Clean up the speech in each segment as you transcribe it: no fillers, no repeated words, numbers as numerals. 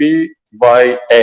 PYA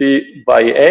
PYA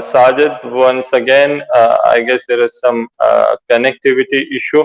Sajid, once again, I guess there is some connectivity issue.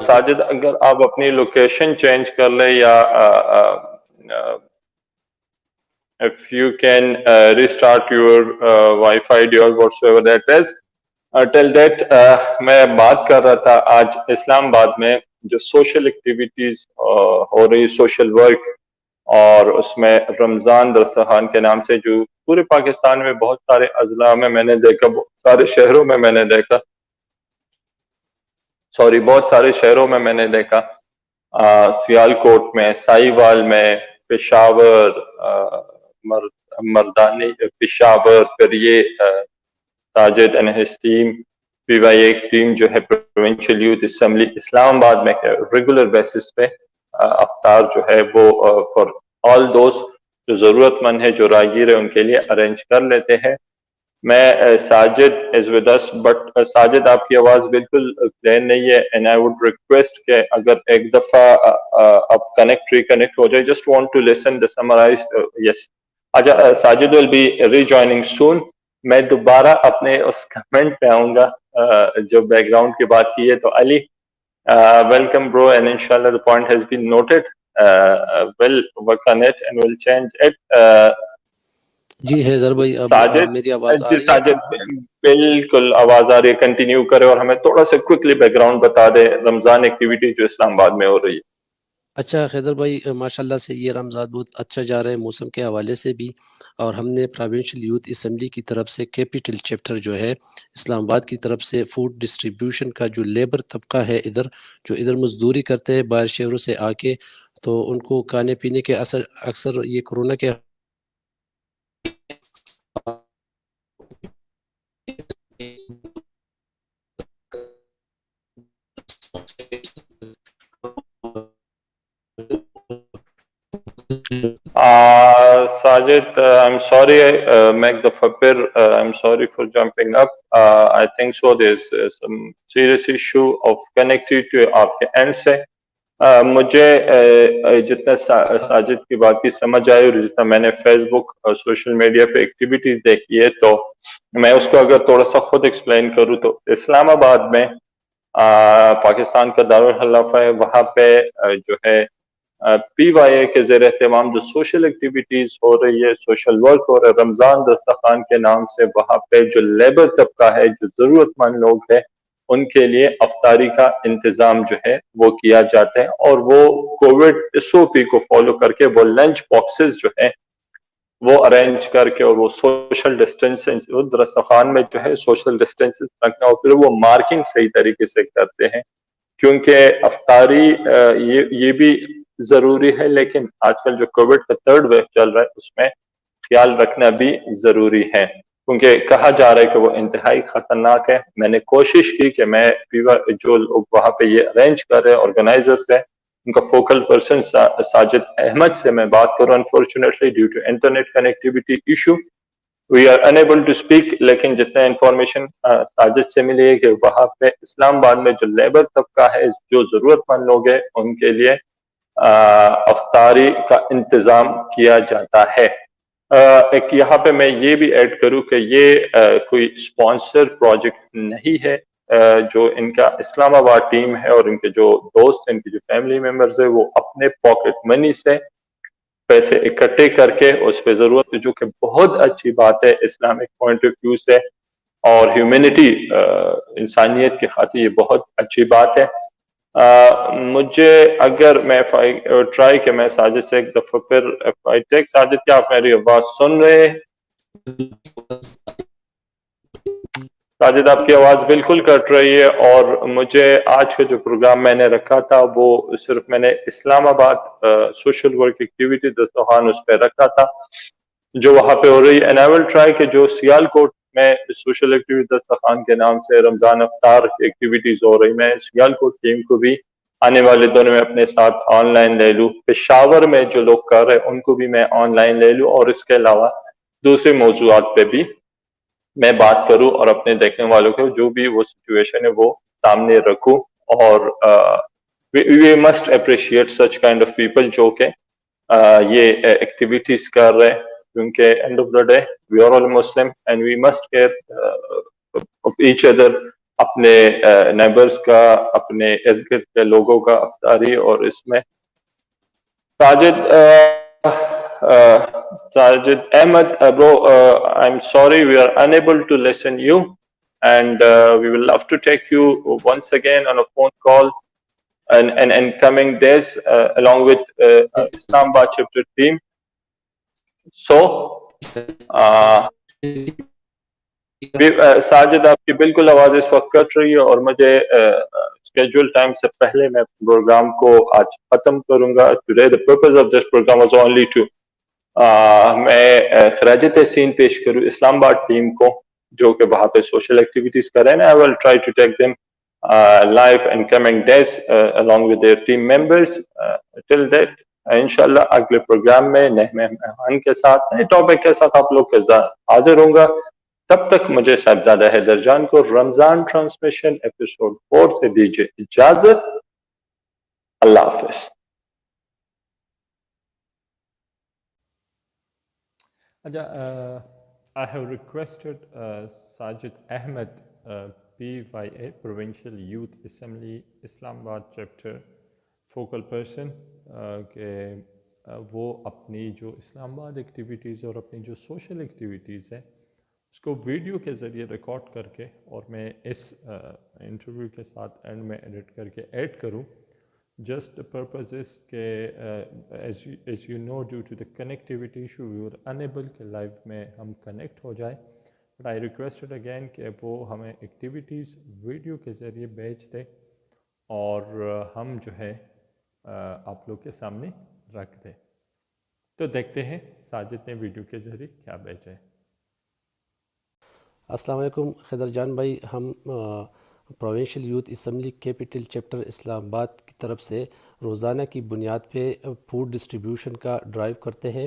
Sajid اگر آپ اپنی location change کر لیں یا if you can restart your Wi-Fi or whatsoever that is. Till that میں بات کر رہا تھا آج اسلام آباد میں جو سوشل ایکٹیویٹیز ہو رہی سوشل ورک، اور اس میں رمضان دسترخوان کے نام سے جو پورے پاکستان میں بہت سارے اضلاع میں نے دیکھا، بہت سارے شہروں میں نے دیکھا، بہت سارے شہروں میں نے دیکھا، سیالکوٹ میں، سائیوال میں، پشاور، مردانی پشاور، پھر یہ Sajid and his team P Y ایک ٹیم جو ہے پروونشل یوتھ اسمبلی اسلام آباد میں ریگولر بیسس پہ افطار جو ہے وہ فار آل دوز جو ضرورت مند ہے، جو راہگیر ہے، ان کے لیے ارینج کر لیتے ہیں. میں Sajid is with us, but Sajid آپ کی آواز بالکل کلیئر نہیں ہے، اینڈ آئی وڈ ریکویسٹ کہ اگر ایک دفعہ آپ ریکنیکٹ ہو جائے، just want to listen the summarise. Yes, اچھا، Sajid will be rejoining soon. میں دوبارہ اپنے اس کمنٹ پہ آؤں گا جو بیک گراؤنڈ کی بات کی ہے. تو علی، ویلکم برو، اینڈ انشاءاللہ the point has been noted. We'll work on it and we'll change it. جی حیدر بھائی، اب ساجد، میری آواز آ جی رہی ہے؟ ساجد بالکل آواز آ رہی ہے، کنٹینیو کرے اور ہمیں تھوڑا سا کوئکلی بیک گراؤنڈ بتا دے رمضان ایکٹیویٹی جو اسلام آباد میں ہو رہی ہے. اچھا حیدر بھائی، ماشاءاللہ سے یہ رمضان بہت اچھا جا رہا ہے موسم کے حوالے سے بھی، اور ہم نے پروونشل یوتھ اسمبلی کی طرف سے کیپٹل چیپٹر جو ہے اسلام آباد کی طرف سے فوڈ ڈسٹریبیوشن کا جو لیبر طبقہ ہے جو ادھر مزدوری کرتے ہیں باہر شہروں سے آ کے، تو ان کو کھانے پینے کے اکثر یہ کورونا کے Sajid, I'm sorry, make the Fapir, I'm sorry for jumping up. I think so there's some serious issue of connectivity آپ کے اینڈ سے. مجھے جتنا ساجد کی بات کی سمجھ آئی اور جتنا میں نے فیس بک اور سوشل میڈیا پہ ایکٹیویٹیز دیکھی ہے، تو میں اس کو اگر تھوڑا سا خود ایکسپلین کروں تو اسلام آباد میں پاکستان کا دارالخلافہ ہے، وہاں پہ جو ہے پی وائی اے کے زیر اہتمام جو سوشل ایکٹیویٹیز ہو رہی ہے، سوشل ورک ہو رہا ہے رمضان دسترخوان کے نام سے، وہاں پہ جو لیبر طبقہ ہے، جو ضرورت مند لوگ ہیں، ان کے لیے افطاری کا انتظام جو ہے وہ کیا جاتا ہے. اور وہ کووڈ ایس او پی کو فالو کر کے وہ لنچ باکسز جو ہے وہ ارینج کر کے، اور وہ سوشل ڈسٹینس دسترخوان میں جو ہے سوشل ڈسٹینس رکھنا، اور پھر وہ مارکنگ صحیح طریقے سے کرتے ہیں. کیونکہ افطاری یہ بھی ضروری ہے، لیکن آج کل جو کووڈ کا تھرڈ ویو چل رہا ہے اس میں خیال رکھنا بھی ضروری ہے، کیونکہ کہا جا رہا ہے کہ وہ انتہائی خطرناک ہے. میں نے کوشش کی کہ میں جو لوگ وہاں پہ یہ ارینج کر رہے ہیں، آرگنائزرز ہیں، ان کا فوکل پرسن ساجد احمد سے میں بات کروں. Unfortunately due to internet connectivity issue we are unable to speak, لیکن جتنا انفارمیشن ساجد سے ملی ہے کہ وہاں پہ اسلام آباد میں جو لیبر طبقہ ہے، جو ضرورت مند لوگ ہیں، ان کے لیے افطاری کا انتظام کیا جاتا ہے. ایک یہاں پہ میں یہ بھی ایڈ کروں کہ یہ کوئی اسپانسر پروجیکٹ نہیں ہے. جو ان کا اسلام آباد ٹیم ہے اور ان کے جو دوست، ان کے جو فیملی ممبرز ہیں، وہ اپنے پاکٹ منی سے پیسے اکٹھے کر کے اس پہ ضرورت، جو کہ بہت اچھی بات ہے اسلامک پوائنٹ آف ویو سے، اور ہیومینٹی انسانیت کی خاطر یہ بہت اچھی بات ہے. مجھے اگر میں ٹرائی کہ میں ساجد سے ایک دفعہ پھر ساجد، کیا آپ میری آواز سن رہے ہیں؟ ساجد، آپ کی آواز بالکل کٹ رہی ہے، اور مجھے آج کا جو پروگرام میں نے رکھا تھا وہ صرف میں نے اسلام آباد سوشل ورک ایکٹیویٹی دسترخوان اس پہ رکھا تھا جو وہاں پہ ہو رہی ہے. اینڈ آئی ول ٹرائی کہ جو سیالکوٹ میں سوشل ایکٹیویٹی دسترخوان کے نام سے رمضان افطار ایکٹیویٹیز ہو رہی، میں سیالکوٹ ٹیم کو بھی آنے والے دنوں میں اپنے ساتھ آن لائن لے لوں. پشاور میں جو لوگ کر رہے ان کو بھی میں آن لائن لے لوں، اور اس کے علاوہ دوسرے موضوعات پہ بھی میں بات کروں، اور اپنے دیکھنے والوں کو جو بھی وہ سچویشن ہے وہ سامنے رکھوں. اور we must appreciate such kind of people جو کہ یہ ایکٹیویٹیز کر رہے ہیں، کیونکہ end of the day we are all Muslim and we must care of each other. اپنے نیبرز کا، اپنے ارد گرد کے لوگوں کا افطاری، اور اس میں Sajid Sajid Ahmed, bro, I'm sorry we are unable to listen you, and we will love to take you once again on a phone call and coming days along with Islamabad Chapter team. So, Sajid آپ کی بالکل آواز اس وقت کٹ رہی ہے، اور مجھے schedule time سے پہلے میں پروگرام کو آج ختم کروں گا. Today the purpose of this program was only to میں خراج تحسین پیش کروں اسلام آباد ٹیم کو جو کہ وہاں پہ سوشل ایکٹیویٹیز کر رہے ہیں. I will try to take them live in coming days along with their team members. Till that انشاءاللہ اگلے پروگرام میں نئے مہمان کے ساتھ، نئے ٹاپک کے ساتھ آپ لوگ کے ساتھ حاضر ہوں گا. تب تک مجھے صاحبزادہ حیدر جان کو رمضان ٹرانسمیشن ایپیسوڈ 4 سے دیجیے اجازت. اللہ حافظ. I have requested Sajid Ahmed, PYA, Provincial Youth Assembly, Islamabad Chapter, focal person, کہ وہ اپنی جو اسلام آباد ایکٹیویٹیز اور اپنی جو سوشل ایکٹیویٹیز ہیں اس کو ویڈیو کے ذریعے ریکارڈ کر کے، اور میں اس انٹرویو کے ساتھ اینڈ میں ایڈٹ کر کے ایڈ کروں. Just the purpose is کہ as you know, due to the connectivity issue we were unable کہ لائیو میں ہم کنیکٹ ہو جائیں. But I requested again کہ وہ ہمیں ایکٹیویٹیز ویڈیو کے ذریعے بھیج دے اور ہم جو ہے آپ لوگ کے سامنے رکھ دیں. تو دیکھتے ہیں ساجد نے ویڈیو کے ذریعے کیا بھیجا ہے. السلام علیکم خضر جان بھائی. ہم provincial youth assembly capital chapter Islamabad کی طرف سے روزانہ کی بنیاد پہ فوڈ ڈسٹریبیوشن کا ڈرائیو کرتے ہیں.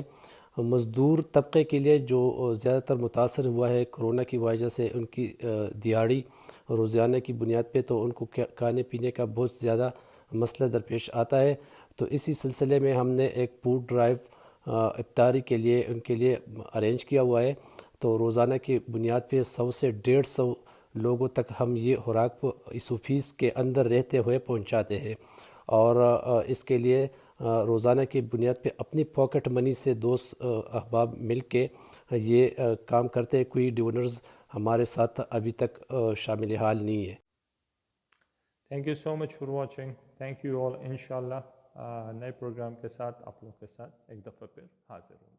مزدور طبقے کے لیے جو زیادہ تر متاثر ہوا ہے کرونا کی وجہ سے، ان کی دیہاڑی روزانہ کی بنیاد پہ تو ان کو کھانے پینے کا بہت زیادہ مسئلہ درپیش آتا ہے. تو اسی سلسلے میں ہم نے ایک فوڈ ڈرائیو افطاری کے لیے ان کے لیے ارینج کیا ہوا ہے. تو روزانہ کی بنیاد پہ 100 سے 150 لوگوں تک ہم یہ خوراک اس آفس کے اندر رہتے ہوئے پہنچاتے ہیں. اور اس کے لیے روزانہ کی بنیاد پہ اپنی پاکٹ منی سے دوست احباب مل کے یہ کام کرتے ہیں. کوئی ڈونرز ہمارے ساتھ ابھی تک شامل حال نہیں ہے. Thank you so much for watching. Thank you all. انشاءاللہ نئے پروگرام کے ساتھ آپ لوگ کے ساتھ ایک دفعہ پھر حاضر ہوں.